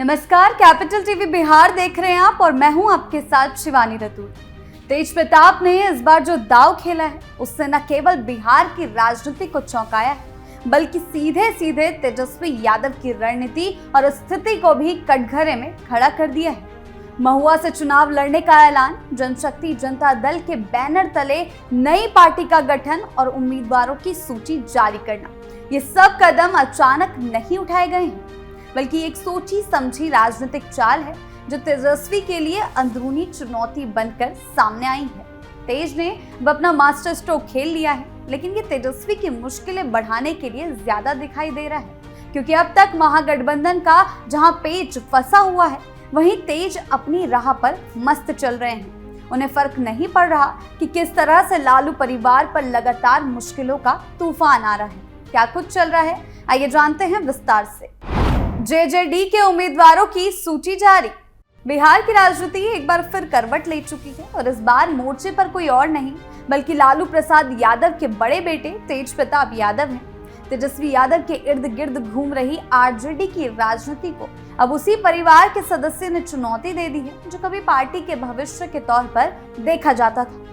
नमस्कार, capital TV Bihar देख रहे हैं आप और मैं हूं आपके साथ शिवानी रतूर। तेज प्रताप ने इस बार जो दांव खेला है उससे न केवल बिहार की राजनीति को चौंकाया है बल्कि सीधे सीधे तेजस्वी यादव की रणनीति और स्थिति को भी कटघरे में खड़ा कर दिया है। महुआ से चुनाव लड़ने का ऐलान, जनशक्ति जनता दल के बैनर तले नई पार्टी का गठन और उम्मीदवारों की सूची जारी करना, ये सब कदम अचानक नहीं उठाए गए हैं बल्कि एक सोची समझी राजनीतिक चाल है जो तेजस्वी के लिए अंदरूनी चुनौती बनकर सामने आई है। तेज ने अब अपना मास्टर स्ट्रोक खेल लिया है, लेकिन ये तेजस्वी की मुश्किलें बढ़ाने के लिए ज्यादा दिखाई दे रहा है, क्योंकि अब तक महागठबंधन का जहां पेच फंसा हुआ है वहीं तेज अपनी राह पर मस्त चल रहे हैं। उन्हें फर्क नहीं पड़ रहा कि किस तरह से लालू परिवार पर लगातार मुश्किलों का तूफान आ रहा है। क्या कुछ चल रहा है, आइए जानते हैं विस्तार से। जेजेडी के उम्मीदवारों की सूची जारी। बिहार की राजनीति एक बार फिर करवट ले चुकी है और इस बार मोर्चे पर कोई और नहीं बल्कि लालू प्रसाद यादव के बड़े बेटे तेज प्रताप यादव हैं। तेजस्वी यादव के इर्द गिर्द घूम रही आरजेडी की राजनीति को अब उसी परिवार के सदस्य ने चुनौती दे दी है जो कभी पार्टी के भविष्य के तौर पर देखा जाता था।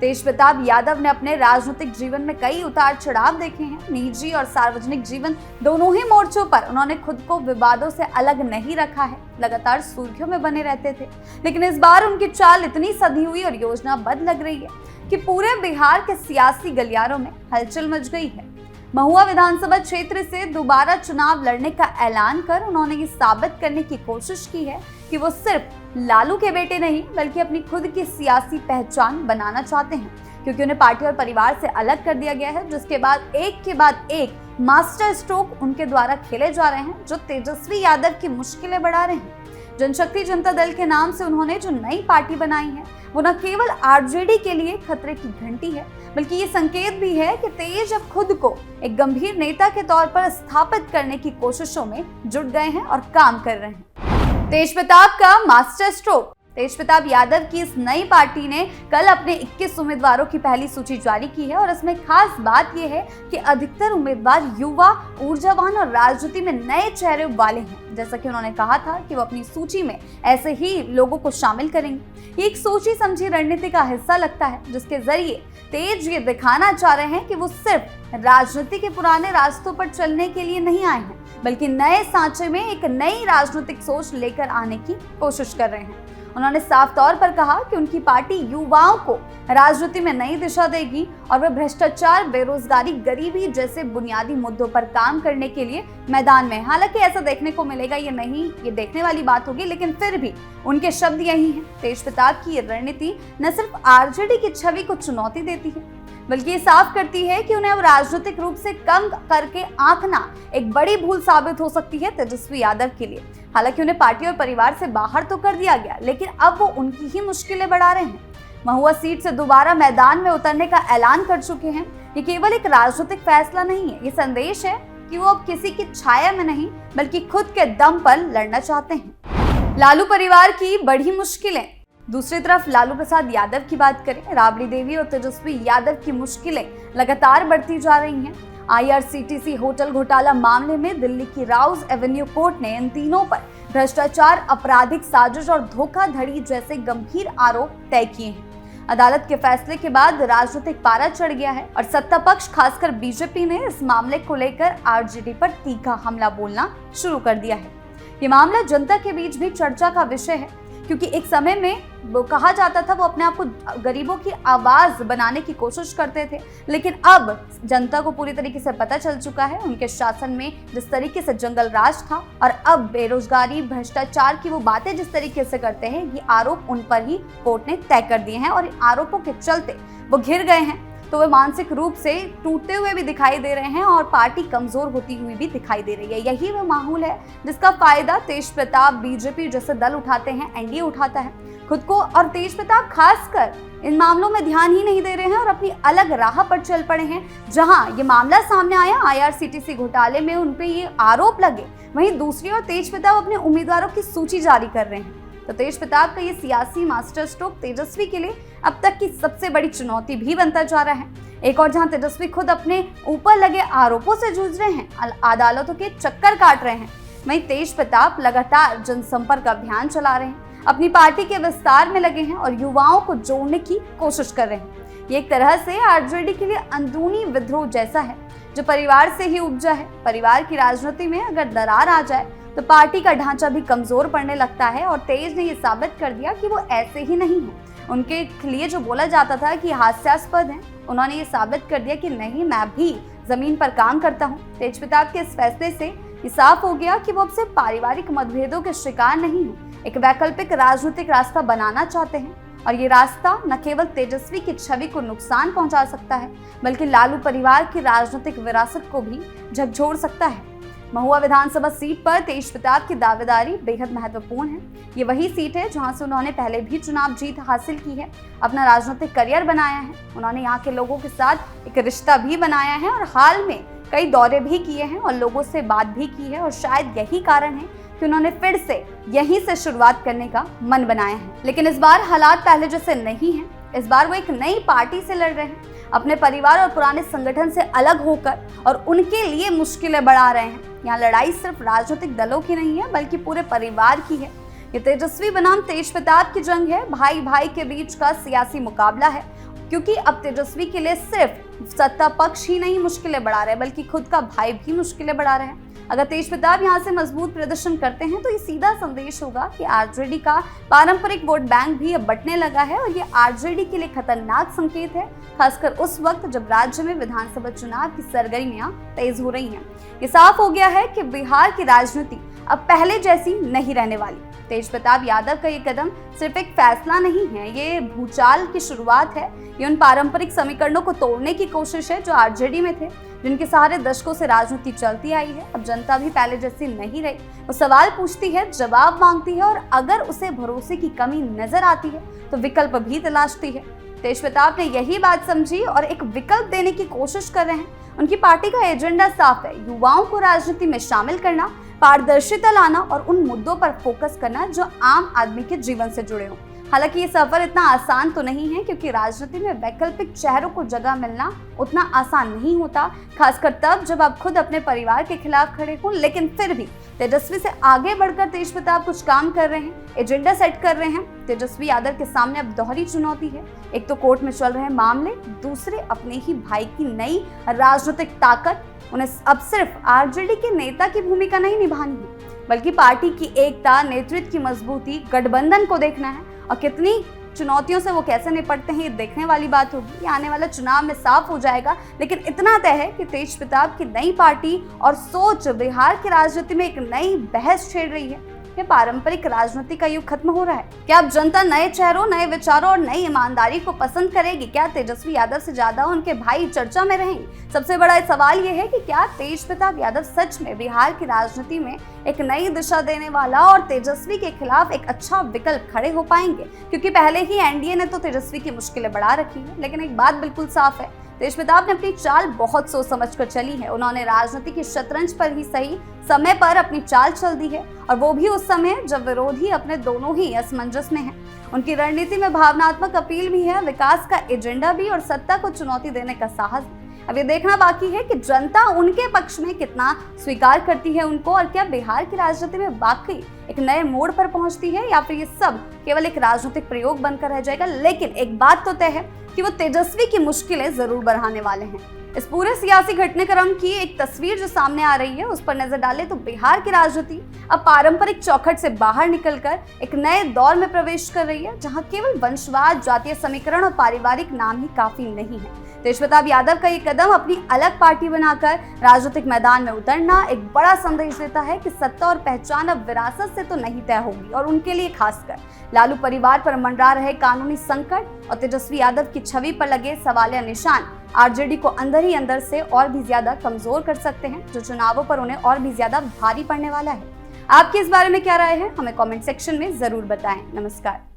तेज प्रताप यादव ने अपने राजनीतिक जीवन में कई उतार चढ़ाव देखे हैं। निजी और सार्वजनिक जीवन दोनों ही मोर्चों पर उन्होंने खुद को विवादों से अलग नहीं रखा है, लगातार सुर्खियों में बने रहते थे। लेकिन इस बार उनकी चाल इतनी सधी हुई और योजनाबद्ध लग रही है कि पूरे बिहार के सियासी गलियारों में हलचल मच गई है। महुआ विधानसभा क्षेत्र से दोबारा चुनाव लड़ने का ऐलान कर उन्होंने ये साबित करने की कोशिश की है कि वो सिर्फ लालू के बेटे नहीं बल्कि अपनी खुद की सियासी पहचान बनाना चाहते हैं, क्योंकि उन्हें पार्टी और परिवार से अलग कर दिया गया है, जिसके बाद एक के बाद एक मास्टर स्ट्रोक उनके द्वारा खेले जा रहे हैं जो तेजस्वी यादव की मुश्किलें बढ़ा रहे हैं। जनशक्ति जनता दल के नाम से उन्होंने जो नई पार्टी बनाई है वो न केवल आरजेडी के लिए खतरे की घंटी है बल्कि ये संकेत भी है कि तेज अब खुद को एक गंभीर नेता के तौर पर स्थापित करने की कोशिशों में जुट गए हैं और काम कर रहे हैं। तेज प्रताप का मास्टर स्ट्रोक। तेज प्रताप यादव की इस नई पार्टी ने कल अपने 21 उम्मीदवारों की पहली सूची जारी की है और इसमें खास बात यह है कि अधिकतर उम्मीदवार युवा, ऊर्जावान और राजनीति में नए चेहरे वाले हैं। जैसा कि उन्होंने कहा था कि वो अपनी सूची में ऐसे ही लोगों को शामिल करेंगे। ये एक सोची समझी रणनीति का हिस्सा लगता है जिसके जरिए तेज ये दिखाना चाह रहे हैं कि वो सिर्फ राजनीति के पुराने रास्तों पर चलने के लिए नहीं आए हैं बल्कि नए सांचे में एक नई राजनीतिक सोच लेकर आने की कोशिश कर रहे हैं। उन्होंने साफ तौर पर कहा कि उनकी पार्टी युवाओं को राजनीति में नई दिशा देगी और वे भ्रष्टाचार, बेरोजगारी, गरीबी जैसे बुनियादी मुद्दों पर काम करने के लिए मैदान में। हालांकि ऐसा देखने को मिलेगा ये नहीं, ये देखने वाली बात होगी, लेकिन फिर भी उनके शब्द यही हैं। तेज प्रताप की ये रणनीति न सिर्फ आरजेडी की छवि को चुनौती देती है बल्कि ये साफ करती है कि उन्हें अब राजनीतिक रूप से कम करके आंकना एक बड़ी भूल साबित हो सकती है तेजस्वी यादव के लिए। हालांकि उन्हें पार्टी और परिवार से बाहर तो कर दिया गया, लेकिन अब वो उनकी ही मुश्किलें बढ़ा रहे हैं। महुआ सीट से दोबारा मैदान में उतरने का ऐलान कर चुके हैं। ये केवल एक राजनीतिक फैसला नहीं है, ये संदेश है कि वो अब किसी की छाया में नहीं बल्कि खुद के दम पर लड़ना चाहते हैं। लालू परिवार की बड़ी मुश्किलें। दूसरी तरफ लालू प्रसाद यादव की बात करें, राबड़ी देवी और तेजस्वी यादव की मुश्किलें लगातार बढ़ती जा रही हैं। आईआरसीटीसी होटल घोटाला मामले में दिल्ली की राउज एवेन्यू कोर्ट ने इन तीनों पर भ्रष्टाचार, आपराधिक साजिश और धोखाधड़ी जैसे गंभीर आरोप तय किए हैं। अदालत के फैसले के बाद राजनीतिक पारा चढ़ गया है और सत्ता पक्ष खासकर बीजेपी ने इस मामले को लेकर आरजेडी पर तीखा हमला बोलना शुरू कर दिया है। ये मामला जनता के बीच भी चर्चा का विषय है, क्योंकि एक समय में वो कहा जाता था वो अपने आप को गरीबों की आवाज बनाने की कोशिश करते थे, लेकिन अब जनता को पूरी तरीके से पता चल चुका है उनके शासन में जिस तरीके से जंगल राज था और अब बेरोजगारी, भ्रष्टाचार की वो बातें जिस तरीके से करते हैं, ये आरोप उन पर ही कोर्ट ने तय कर दिए हैं और आरोपों के चलते वो घिर गए हैं। तो वे मानसिक रूप से टूटते हुए भी दिखाई दे रहे हैं और पार्टी कमजोर होती हुई भी दिखाई दे रही है। यही वह माहौल है जिसका फायदा तेज प्रताप, बीजेपी जैसे दल उठाते हैं, एनडीए उठाता है खुद को। और तेज प्रताप खासकर इन मामलों में ध्यान ही नहीं दे रहे हैं और अपनी अलग राह पर चल पड़े हैं। जहां ये मामला सामने आया, आईआरसीटीसी घोटाले में उन पे ये आरोप लगे, वहीं दूसरी ओर तेज प्रताप अपने उम्मीदवारों की सूची जारी कर रहे हैं। तो तेज प्रताप का ये सियासी मास्टर स्ट्रोक तेजस्वी के लिए अब तक की सबसे बड़ी चुनौती भी बनता जा रहा है। एक और जहां तेजस्वी खुद अपने ऊपर लगे आरोपों से जूझ रहे हैं, अदालतों के चक्कर काट रहे हैं, वहीं तेज प्रताप लगातार जनसंपर्क अभियान चला रहे हैं, अपनी पार्टी के विस्तार में लगे हैं और युवाओं को जोड़ने की कोशिश कर रहे हैं। ये एक तरह से आरजेडी के लिए अंदरूनी विद्रोह जैसा है, जो परिवार से ही उपजा है। परिवार की राजनीति में अगर दरार आ जाए तो पार्टी का ढांचा भी कमजोर पड़ने लगता है और तेज ने ये साबित कर दिया कि वो ऐसे ही नहीं है। उनके लिए जो बोला जाता था कि हास्यास्पद है, उन्होंने ये साबित कर दिया कि नहीं, मैं भी जमीन पर काम करता हूँ। तेज प्रताप के इस फैसले से ये साफ हो गया कि वो अब से पारिवारिक मतभेदों के शिकार नहीं है, एक वैकल्पिक राजनीतिक रास्ता बनाना चाहते हैं। और ये रास्ता न केवल तेजस्वी की छवि को नुकसान पहुंचा सकता है, बल्कि लालू परिवार की राजनीतिक विरासत को भी झकझोर सकता है। महुआ विधानसभा सीट पर तेज प्रताप की दावेदारी बेहद महत्वपूर्ण है। ये वही सीट है जहां से उन्होंने पहले भी चुनाव जीत हासिल की है, अपना राजनीतिक करियर बनाया है। उन्होंने यहाँ के लोगों के साथ एक रिश्ता भी बनाया है और हाल में कई दौरे भी किए हैं और लोगों से बात भी की है। और शायद यही कारण है कि उन्होंने फिर से यहीं से शुरुआत करने का मन बनाया है। लेकिन इस बार हालात पहले जैसे नहीं है। इस बार वो एक नई पार्टी से लड़ रहे हैं, अपने परिवार और पुराने संगठन से अलग होकर, और उनके लिए मुश्किलें बढ़ा रहे हैं। यहाँ लड़ाई सिर्फ राजनीतिक दलों की नहीं है, बल्कि पूरे परिवार की है। ये तेजस्वी बनाम तेज प्रताप की जंग है, भाई भाई के बीच का सियासी मुकाबला है। क्योंकि अब तेजस्वी के लिए सिर्फ सत्ता पक्ष ही नहीं मुश्किलें बढ़ा रहे, बल्कि खुद का भाई भी मुश्किलें बढ़ा रहे हैं। अगर तेज प्रताप यहाँ से मजबूत प्रदर्शन करते हैं तो ये सीधा संदेश होगा कि आरजेडी का पारंपरिक वोट बैंक भी अब बंटने लगा है, और ये आरजेडी के लिए खतरनाक संकेत है, खासकर उस वक्त जब राज्य में विधानसभा चुनाव की सरगर्मियां तेज हो रही हैं। ये साफ हो गया है कि बिहार की राजनीति अब पहले जैसी नहीं रहने वाली। तेज प्रताप यादव का ये कदम सिर्फ एक फैसला नहीं है, ये भूचाल की शुरुआत है। ये उन पारंपरिक समीकरणों को तोड़ने की कोशिश है जो आरजेडी में थे, जिनके सहारे दशकों से राजनीति चलती आई है। अब जनता भी पहले जैसी नहीं रही, वो सवाल पूछती है, जवाब मांगती है, और अगर उसे भरोसे की कमी नजर आती है तो विकल्प भी तलाशती है। तेज प्रताप ने यही बात समझी और एक विकल्प देने की कोशिश कर रहे हैं। उनकी पार्टी का एजेंडा साफ है, युवाओं को राजनीति में शामिल करना, पारदर्शिता लाना और उन मुद्दों पर फोकस करना जो आम आदमी के जीवन से जुड़े हों। हालांकि ये सफर इतना आसान तो नहीं है, क्योंकि राजनीति में वैकल्पिक चेहरों को जगह मिलना उतना आसान नहीं होता, खासकर तब जब आप खुद अपने परिवार के खिलाफ खड़े हों। लेकिन फिर भी तेजस्वी से आगे बढ़कर तेज प्रताप कुछ काम कर रहे हैं, एजेंडा सेट कर रहे हैं। तेजस्वी यादव के सामने अब दोहरी चुनौती है, एक तो कोर्ट में चल रहे मामले, दूसरे अपने ही भाई की नई राजनीतिक ताकत। उन्हें अब सिर्फ आरजेडी के नेता की भूमिका नहीं निभानी है, बल्कि पार्टी की एकता, नेतृत्व की मजबूती, गठबंधन को देखना है। और कितनी चुनौतियों से वो कैसे निपटते हैं, ये देखने वाली बात होगी। ये आने वाला चुनाव में साफ हो जाएगा। लेकिन इतना तय है कि तेज प्रताप की नई पार्टी और सोच बिहार की राजनीति में एक नई बहस छेड़ रही है। ये पारंपरिक राजनीति का युग खत्म हो रहा है। क्या अब जनता नए चेहरों, नए विचारों और नई ईमानदारी को पसंद करेगी? क्या तेजस्वी यादव से ज्यादा उनके भाई चर्चा में रहेंगे? सबसे बड़ा सवाल ये है कि क्या तेज प्रताप यादव सच में बिहार की राजनीति में एक नई दिशा देने वाला और तेजस्वी के खिलाफ एक अच्छा विकल्प खड़े हो पाएंगे? क्योंकि पहले ही एनडीए ने तो तेजस्वी की मुश्किलें बढ़ा रखी है। लेकिन एक बात बिल्कुल साफ है, तेज प्रताप ने अपनी चाल बहुत सोच समझ कर चली है। उन्होंने राजनीति की शतरंज पर ही सही समय पर अपनी चाल चल दी है, और वो भी उस समय जब विरोधी अपने दोनों ही असमंजस में हैं। उनकी रणनीति में भावनात्मक अपील भी है, विकास का एजेंडा भी, और सत्ता को चुनौती देने का साहस। अब ये देखना बाकी है कि जनता उनके पक्ष में कितना स्वीकार करती है उनको, और क्या बिहार की राजनीति में वाकई एक नए मोड़ पर पहुंचती है, या फिर ये सब केवल एक राजनीतिक प्रयोग बनकर रह जाएगा। लेकिन एक बात तो तय है कि वो तेजस्वी की मुश्किलें जरूर बढ़ाने वाले हैं। इस पूरे सियासी घटनाक्रम की एक तस्वीर जो सामने आ रही है, उस पर नजर डालें तो बिहार की राजनीति अब पारंपरिक चौखट से बाहर निकलकर एक नए दौर में प्रवेश कर रही है, जहां केवल वंशवाद, जातीय समीकरण और पारिवारिक नाम ही काफी नहीं है। तेज प्रताप यादव का ये कदम अपनी अलग पार्टी बनाकर राजनीतिक मैदान में उतरना एक बड़ा संदेश देता है कि सत्ता और पहचान अब विरासत से तो नहीं तय होगी, और उनके लिए खासकर लालू परिवार पर मंडरा रहे कानूनी संकट और तेजस्वी यादव की छवि पर लगे सवालिया निशान आरजेडी को अंदर ही अंदर से और भी ज्यादा कमजोर कर सकते हैं, जो चुनावों पर उन्हें और भी ज्यादा भारी पड़ने वाला है। आपकी इस बारे में क्या राय है, हमें कमेंट सेक्शन में जरूर बताएं। नमस्कार।